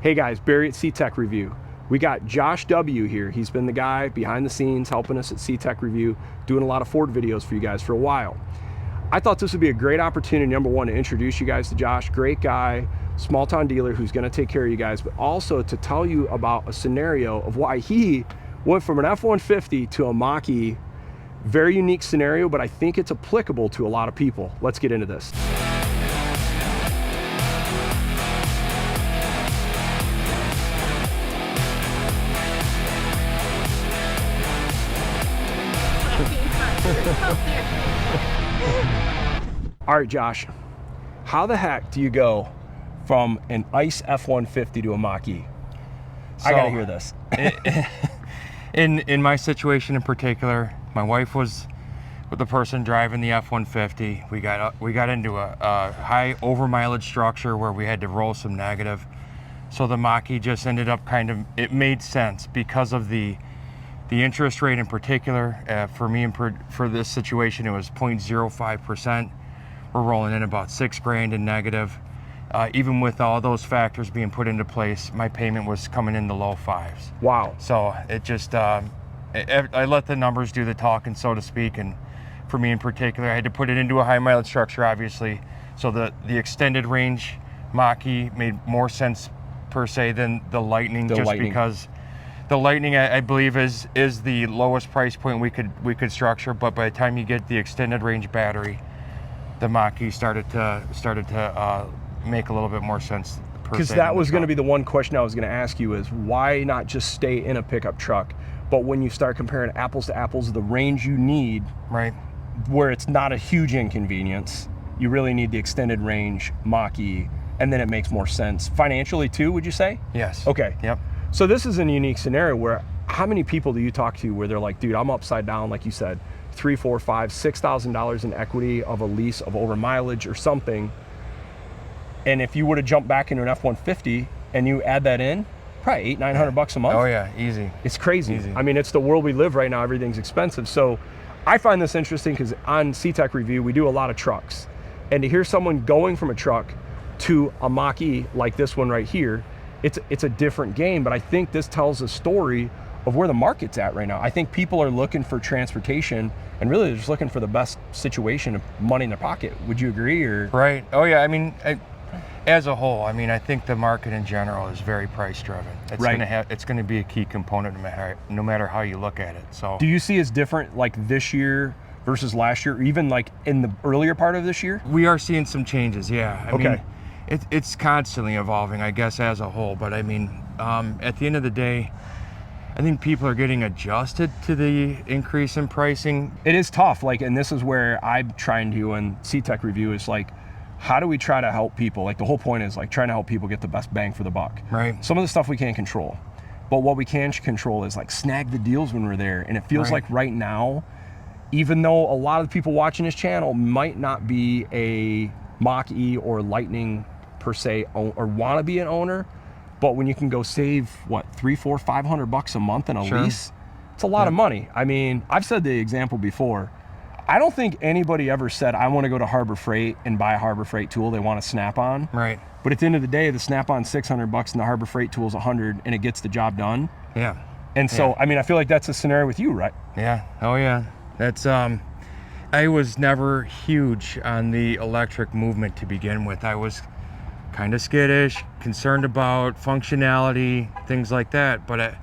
Hey guys, Barry at CTech-review. We got Josh W here. He's been the guy behind the scenes helping us at CTech-review, doing a lot of Ford videos for you guys for a while. I thought this would be a great opportunity, number one, to introduce you guys to Josh. Great guy, small town dealer who's gonna take care of you guys, but also to tell you about a scenario of why he went from an F-150 to a Mach E. Very unique scenario, but I think it's applicable to a lot of people. Let's get into this. All right, Josh, how the heck do you go from an ICE F-150 to a Mach E? I gotta hear this. In my situation in particular, my wife was with the person driving the F-150. We got into a high over mileage structure where we had to roll some negative. So the Mach E just ended up it made sense because of the interest rate in particular. For me, for this situation, it was 0.05%. We're rolling in about $6,000 in negative. Even with all those factors being put into place, my payment was coming in the low fives. Wow. So it just, I let the numbers do the talking, so to speak. And for me in particular, I had to put it into a high mileage structure, obviously. So the extended range Mach E made more sense per se than the Lightning, because the Lightning, I believe, is the lowest price point we could structure. But by the time you get the extended range battery, the Mach E started to make a little bit more sense. Because that was going to be the one question I was going to ask you, is why not just stay in a pickup truck? But when you start comparing apples to apples, the range you need, right, where it's not a huge inconvenience, you really need the extended range Mach E, and then it makes more sense financially too, would you say? Yes. Okay. Yep. So this is a unique scenario where, how many people do you talk to where they're like, dude, I'm upside down, like you said, $3,000, $4,000, $6,000 in equity of a lease of over mileage or something. And if you would have jumped back into an F-150 and you add that in, probably $800, $900 a month. Oh yeah, easy. It's crazy. Easy. I mean, it's the world we live right now. Everything's expensive. So I find this interesting because on CTech-review, we do a lot of trucks. And to hear someone going from a truck to a Mach E like this one right here, it's a different game. But I think this tells a story of where the market's at right now. I think people are looking for transportation, and really they're just looking for the best situation of money in their pocket. Would you agree? Or right. Oh yeah. I mean, as a whole, I mean, I think the market in general is very price driven. It's right. It's going to be a key component no matter how you look at it. So do you see it's different like this year versus last year, or even like in the earlier part of this year? We are seeing some changes. Yeah. I mean, it's constantly evolving, I guess, as a whole. But I mean, at the end of the day, I think people are getting adjusted to the increase in pricing. It is tough. Like, and this is where I'm trying to, and CTech-review is like, how do we try to help people? Like, the whole point is like trying to help people get the best bang for the buck. Right. Some of the stuff we can't control, but what we can control is like snag the deals when we're there. And it feels like right now, even though a lot of the people watching this channel might not be a Mach E or Lightning per se, or want to be an owner, but when you can go save what, $300, $400, $500 a month in a lease, it's a lot of money. I mean, I've said the example before. I don't think anybody ever said, I want to go to Harbor Freight and buy a Harbor Freight tool they want to Snap-on. Right. But at the end of the day, the Snap-on $600 and the Harbor Freight tool is $100, and it gets the job done. Yeah. And so, I mean, I feel like that's a scenario with you, right? Yeah. Oh yeah. That's I was never huge on the electric movement to begin with. I was kind of skittish, concerned about functionality, things like that. But I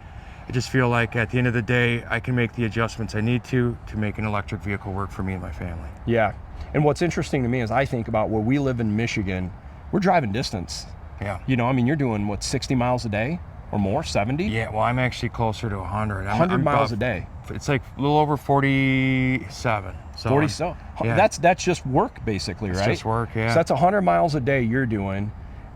just feel like at the end of the day, I can make the adjustments I need to make an electric vehicle work for me and my family. Yeah. And what's interesting to me is I think about where we live in Michigan, we're driving distance. Yeah. You know, I mean, you're doing what, 60 miles a day or more, 70? Yeah, well, I'm actually closer to 100. 100 miles a day. It's like a little over 47. So 40, so yeah. That's just work basically, right? It's just work, yeah. So that's 100 miles a day you're doing,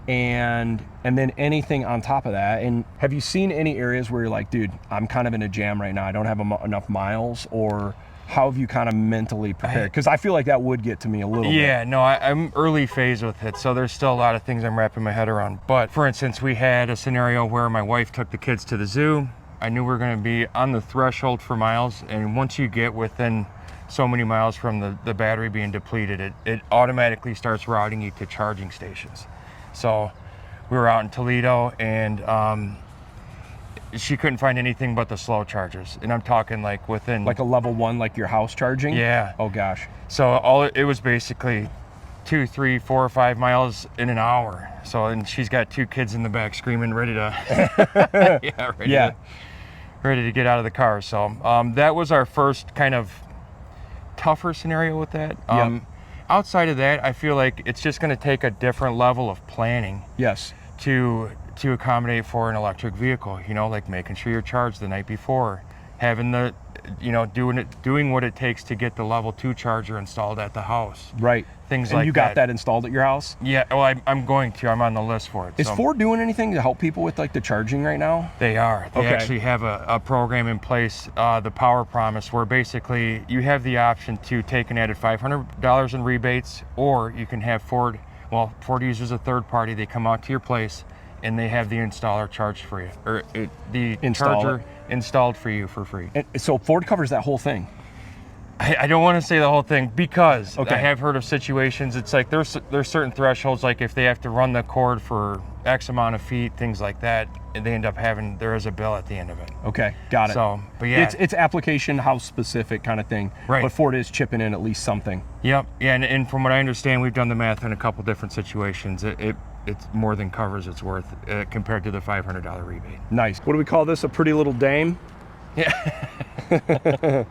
and then anything on top of that. And have you seen any areas where you're like, dude, I'm kind of in a jam right now, I don't have enough miles, or how have you kind of mentally prepared? Because I feel like that would get to me a little bit. Yeah, no, I'm early phase with it, so there's still a lot of things I'm wrapping my head around. But for instance, we had a scenario where my wife took the kids to the zoo. I knew we were going to be on the threshold for miles, and once you get within so many miles from the battery being depleted, it automatically starts routing you to charging stations. So we were out in Toledo, and she couldn't find anything but the slow chargers. And I'm talking like within... Like a level 1, like your house charging? Yeah. Oh gosh. So it was basically 2, 3, 4, or 5 miles in an hour. So, and she's got 2 kids in the back screaming, ready to, ready to get out of the car. So that was our first kind of tougher scenario with that. Outside of that, I feel like it's just going to take a different level of planning. Yes. To accommodate for an electric vehicle, you know, like making sure you're charged the night before, having the, you know, doing what it takes to get the level 2 charger installed at the house. Right. Things and like that. And you got that installed at your house? Yeah, well, I'm going to. I'm on the list for it. Is Ford doing anything to help people with like the charging right now? They are. They actually have a program in place, the Power Promise, where basically you have the option to take an added $500 in rebates, or you can have Ford uses a third party. They come out to your place and they have the installer charged for you, or the charger installed for you for free. And so Ford covers that whole thing? I don't want to say the whole thing, because I have heard of situations, it's like there's certain thresholds, like if they have to run the cord for X amount of feet, things like that, and they end up there is a bill at the end of it. Okay, got it. So, but yeah. It's application house specific kind of thing. Right. But Ford is chipping in at least something. Yep, yeah, and from what I understand, we've done the math in a couple different situations. It's more than covers its worth compared to the $500 rebate. Nice. What do we call this? A pretty little dame? Yeah.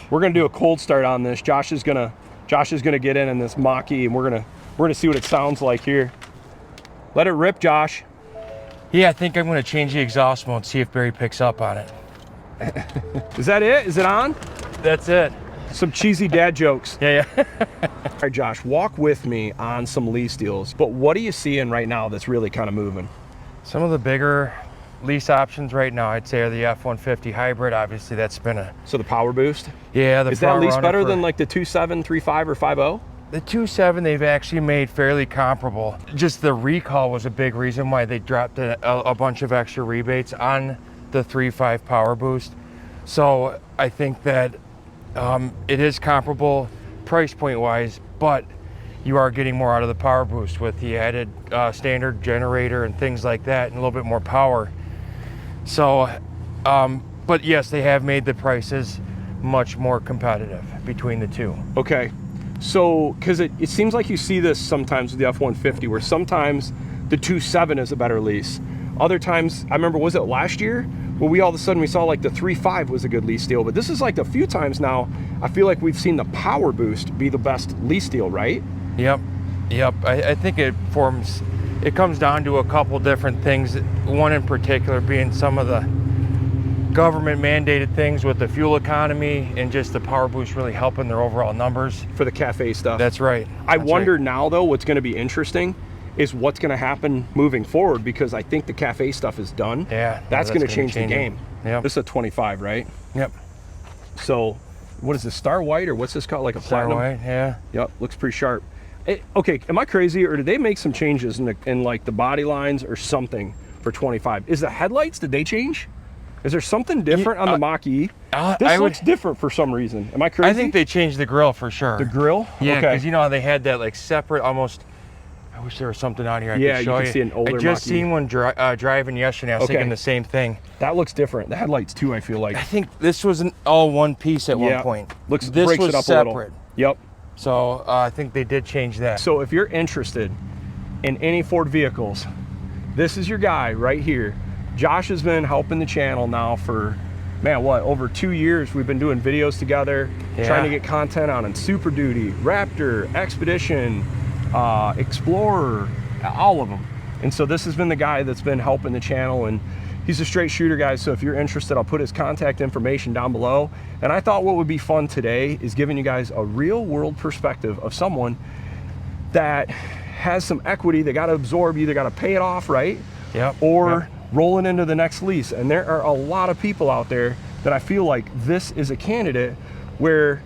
We're gonna do a cold start on this. Josh is gonna get in this Mach E, and we're gonna see what it sounds like here. Let it rip, Josh. Yeah, I think I'm gonna change the exhaust mode, see if Barry picks up on it. Is that it? Is it on? That's it. Some cheesy dad jokes. Yeah. All right, Josh, walk with me on some lease deals. But what are you seeing right now that's really kind of moving? Some of the bigger lease options right now, I'd say, are the F-150 hybrid. Obviously, that's been So the power boost? Yeah. Is that lease better than like the 2.7, 3.5, or 5.0? The 2.7 they've actually made fairly comparable. Just the recall was a big reason why they dropped a bunch of extra rebates on the 3.5 power boost. So I think that it is comparable price point wise, but you are getting more out of the power boost with the added standard generator and things like that, and a little bit more power. So, but yes, they have made the prices much more competitive between the two. Okay, so because it seems like you see this sometimes with the F-150, where sometimes the 2.7 is a better lease. Other times, I remember, was it last year, where we all of a sudden we saw like the 3.5 was a good lease deal, but this is like a few times now, I feel like we've seen the power boost be the best lease deal, right? Yep. I think it comes down to a couple different things. One in particular being some of the government mandated things with the fuel economy, and just the power boost really helping their overall numbers. For the cafe stuff. That's right. I wonder now though, what's going to be interesting is what's going to happen moving forward, because I think the cafe stuff is done. Yeah. That's going to change the game. Yep. This is a 25, right? Yep. So what is this, Star White, or what's this called, like a Star platinum? White, yeah. Yep, looks pretty sharp. Okay, am I crazy, or did they make some changes in like the body lines or something for 25? Is the headlights, did they change? Is there something different on the Mach E? This looks different for some reason. Am I crazy? I think they changed the grill for sure. The grill? Yeah, okay. because you know how they had that like separate, almost, I wish there was something on here I could show you can see an older I just Mach E. seen one driving yesterday. I was thinking the same thing. That looks different. The headlights too, I feel like. I think this was all one piece at one point. This breaks was it up separate. a little. Yep. So I think they did change that. So if you're interested in any Ford vehicles, this is your guy right here. Josh has been helping the channel now for, man, what, over 2 years. We've been doing videos together, trying to get content on Super Duty, Raptor, Expedition, Explorer, all of them. And so this has been the guy that's been helping the channel, and he's a straight shooter, guys. So if you're interested, I'll put his contact information down below. And I thought what would be fun today is giving you guys a real world perspective of someone that has some equity they got to absorb. Either got to pay it off, right? Yep. Or roll it into the next lease. And there are a lot of people out there that I feel like this is a candidate where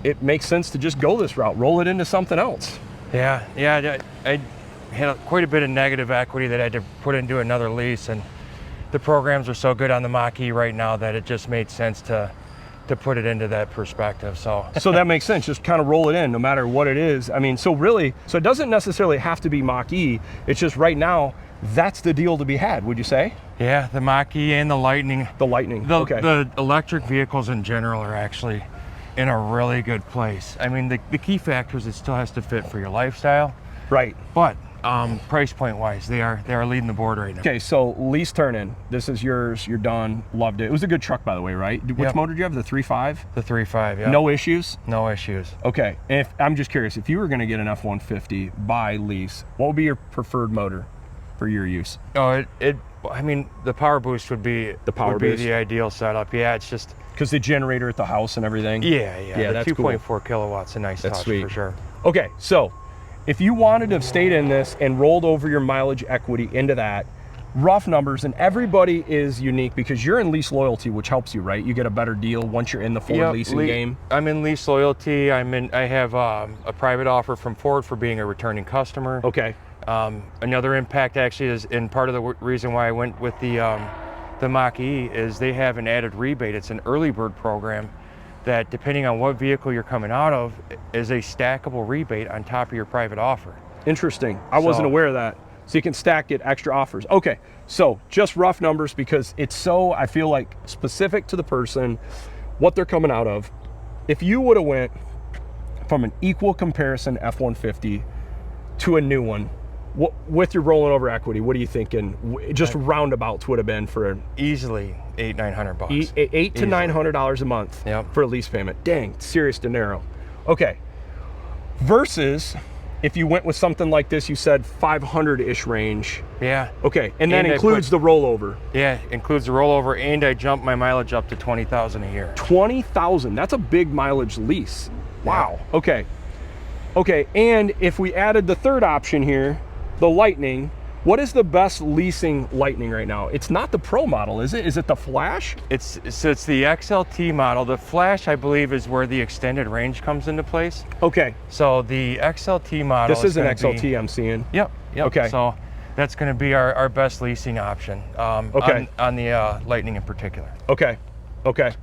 it makes sense to just go this route, roll it into something else. Yeah, I had quite a bit of negative equity that I had to put into another lease, and the programs are so good on the Mach E right now that it just made sense to to put it into that perspective. So that makes sense. Just kind of roll it in no matter what it is. I mean, so really, so it doesn't necessarily have to be Mach E. It's just right now, that's the deal to be had, would you say? Yeah, the Mach E and the Lightning. The Lightning, okay. The electric vehicles in general are actually in a really good place. I mean, the key factors, it still has to fit for your lifestyle. Right. But price point wise, they are leading the board right now. Okay, so lease turn-in. This is yours. You're done. Loved it. It was a good truck, by the way, right? Which motor do you have? The 3.5? The 3.5, yeah. No issues? No issues. Okay. And I'm just curious, if you were going to get an F-150 by lease, what would be your preferred motor for your use? Oh, I mean, the power boost would be the ideal setup. Yeah, it's just because the generator at the house and everything. Yeah. That's 2.4 cool. kilowatts, a nice touch sweet. for sure. Okay, so if you wanted to have stayed in this and rolled over your mileage equity into that, rough numbers, and everybody is unique because you're in lease loyalty, which helps you, right? You get a better deal once you're in the Ford leasing game. I'm in lease loyalty. I have a private offer from Ford for being a returning customer. Okay. Another impact actually is, and part of the reason why I went with the Mach E is they have an added rebate. It's an early bird program that, depending on what vehicle you're coming out of, is a stackable rebate on top of your private offer. Interesting. I wasn't aware of that. So you can stack it, extra offers. Okay, so just rough numbers because it's so, I feel like, specific to the person, what they're coming out of. If you would have went from an equal comparison F-150 to a new one, with your rolling over equity, what are you thinking? Just roundabouts would have been for easily $800-900. $800 to $900 a month for a lease payment. Dang, serious dinero. Okay, versus if you went with something like this, you said 500-ish range. Yeah. Okay, and that includes the rollover. Yeah, includes the rollover, and I jumped my mileage up to 20,000 a year. 20,000. That's a big mileage lease. Wow. Yeah. Okay. Okay, and if we added the third option here, the Lightning, what is the best leasing Lightning right now? It's not the Pro model, is it? Is it the Flash? It's the XLT model. The Flash, I believe, is where the extended range comes into place. Okay. So the XLT model. This is an XLT I'm seeing. Yep. Okay. So that's going to be our best leasing option. On the Lightning in particular. Okay. Okay.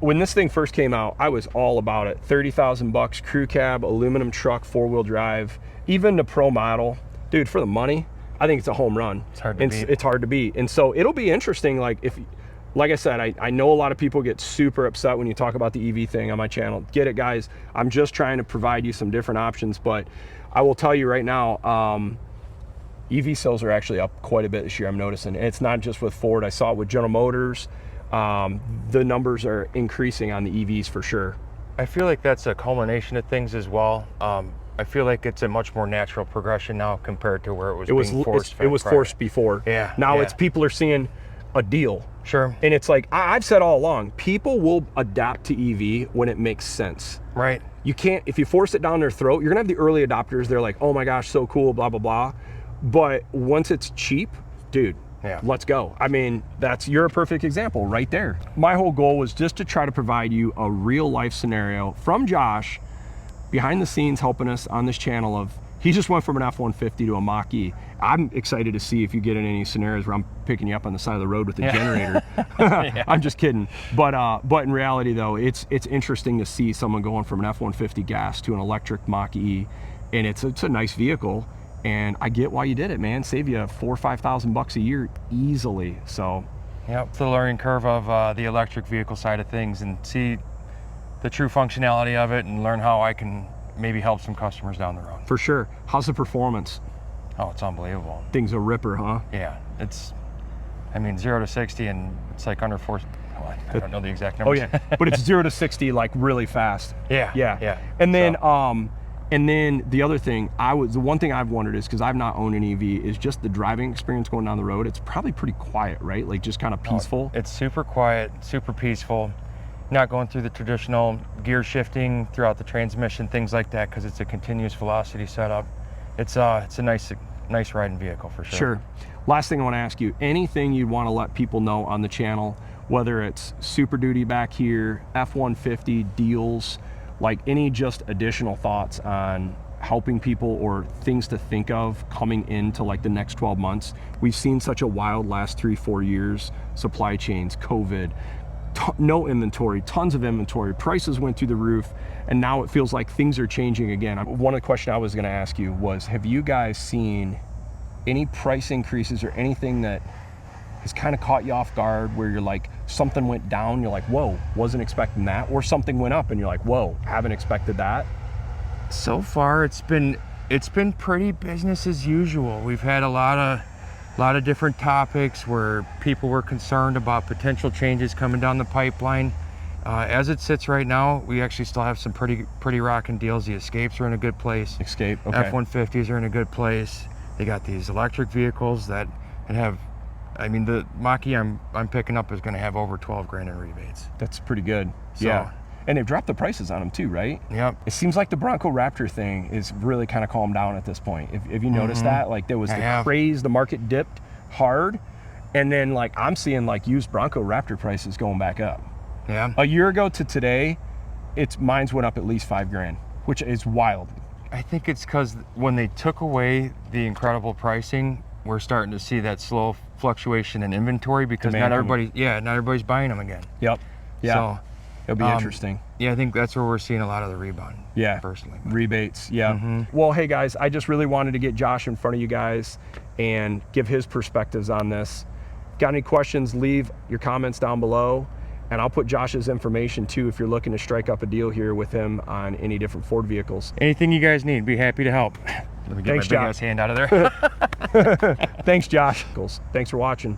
When this thing first came out, I was all about it. 30,000 bucks, crew cab, aluminum truck, 4-wheel drive, even the Pro model. Dude, for the money, I think it's a home run. It's hard to beat. It's hard to beat. And so it'll be interesting. Like I said, I know a lot of people get super upset when you talk about the EV thing on my channel. Get it, guys. I'm just trying to provide you some different options, but I will tell you right now, EV sales are actually up quite a bit this year, I'm noticing. And it's not just with Ford. I saw it with General Motors. The numbers are increasing on the EVs for sure. I feel like that's a culmination of things as well. I feel like it's a much more natural progression now compared to where it was being forced. It was forced before. Yeah. Now it's people are seeing a deal. Sure. And it's like, I've said all along, people will adapt to EV when it makes sense. Right. You can't, if you force it down their throat, you're gonna have the early adopters. They're like, oh my gosh, so cool, blah, blah, blah. But once it's cheap, dude, let's go. I mean, you're a perfect example right there. My whole goal was just to try to provide you a real life scenario from Josh, behind the scenes helping us on this channel of, he just went from an F-150 to a Mach E. I'm excited to see if you get in any scenarios where I'm picking you up on the side of the road with a generator. I'm just kidding. But in reality though, it's interesting to see someone going from an F-150 gas to an electric Mach E, and it's a nice vehicle. And I get why you did it, man. Save you $4,000 or $5,000 a year easily. So, yep, the learning curve of the electric vehicle side of things, and see the true functionality of it, and learn how I can maybe help some customers down the road. For sure. How's the performance? Oh, it's unbelievable. Thing's a ripper, huh? Yeah, I mean, 0 to 60, and it's like under 4. I don't know the exact numbers. Oh yeah, but it's 0 to 60 like really fast. Yeah. And then and then the other thing, the one thing I've wondered is, because I've not owned an EV, is just the driving experience going down the road. It's probably pretty quiet, right? Like just kind of peaceful. It's super quiet, super peaceful. Not going through the traditional gear shifting throughout the transmission, things like that, because it's a continuous velocity setup. It's a nice riding vehicle for sure. Sure. Last thing I want to ask you, anything you'd want to let people know on the channel, whether it's Super Duty back here, F-150 deals, like any just additional thoughts on helping people or things to think of coming into like the next 12 months? We've seen such a wild last 3-4 years, supply chains, COVID, no inventory, tons of inventory, prices went through the roof, and now it feels like things are changing again. One of the questions I was going to ask you was, have you guys seen any price increases or anything that has kind of caught you off guard, where you're like, something went down, you're like, whoa, wasn't expecting that, or something went up and you're like, whoa, haven't expected that? So far, it's been pretty business as usual. We've had a lot of different topics where people were concerned about potential changes coming down the pipeline. As it sits right now, we actually still have some pretty rocking deals. The Escapes are in a good place. Escape, okay. F-150s are in a good place. They got these electric vehicles that have, I mean, the Mach E I'm picking up is going to have over 12 grand in rebates. That's pretty good. So, yeah. And they've dropped the prices on them too, right? Yep. It seems like the Bronco Raptor thing is really kind of calmed down at this point. If you noticed that, like there was the craze, the market dipped hard, and then like I'm seeing like used Bronco Raptor prices going back up. Yeah. A year ago to today, mine's went up at least 5 grand, which is wild. I think it's because when they took away the incredible pricing, we're starting to see that slow fluctuation in inventory because not everybody's buying them again. Yep. Yeah. So it'll be interesting. Yeah, I think that's where we're seeing a lot of the rebound. Yeah. Personally. Rebates. Yeah. Well, hey guys, I just really wanted to get Josh in front of you guys and give his perspectives on this. Got any questions, leave your comments down below, and I'll put Josh's information too if you're looking to strike up a deal here with him on any different Ford vehicles. Anything you guys need, be happy to help. Let me get my big ass hand out of there. Thanks, Josh. Thanks for watching.